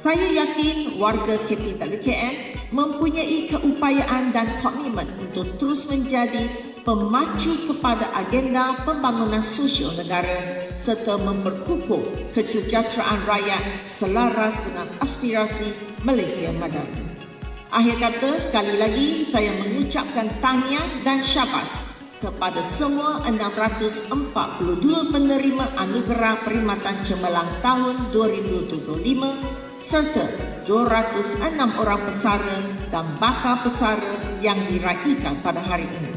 Saya yakin warga KPWKM mempunyai keupayaan dan komitmen untuk terus menjadi pemacu kepada agenda pembangunan sosial negara serta memperkukuh kesejahteraan rakyat selaras dengan aspirasi Malaysia Madani. Akhir kata, sekali lagi saya mengucapkan tahniah dan syabas kepada semua 642 penerima anugerah Perkhidmatan Cemerlang tahun 2025 serta 206 orang pesara dan bakal pesara yang diraikan pada hari ini.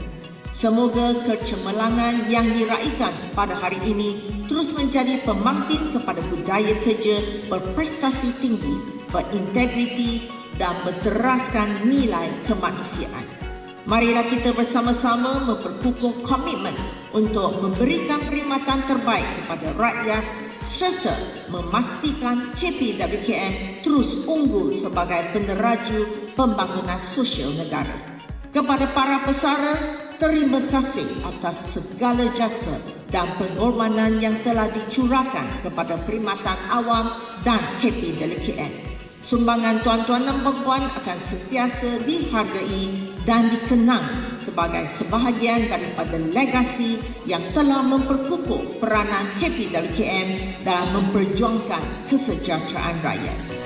Semoga kecemerlangan yang diraikan pada hari ini terus menjadi pembangkit kepada budaya kerja berprestasi tinggi, berintegriti dan berteraskan nilai kemanusiaan. Marilah kita bersama-sama memperkukuh komitmen untuk memberikan perkhidmatan terbaik kepada rakyat serta memastikan KPWKM terus unggul sebagai peneraju pembangunan sosial negara. Kepada para pesara, terima kasih atas segala jasa dan pengorbanan yang telah dicurahkan kepada perkhidmatan awam dan KPWKM. Sumbangan tuan-tuan dan puan-puan akan sentiasa dihargai dan dikenang sebagai sebahagian daripada legasi yang telah memperkukuh peranan KPWKM dalam memperjuangkan kesejahteraan rakyat.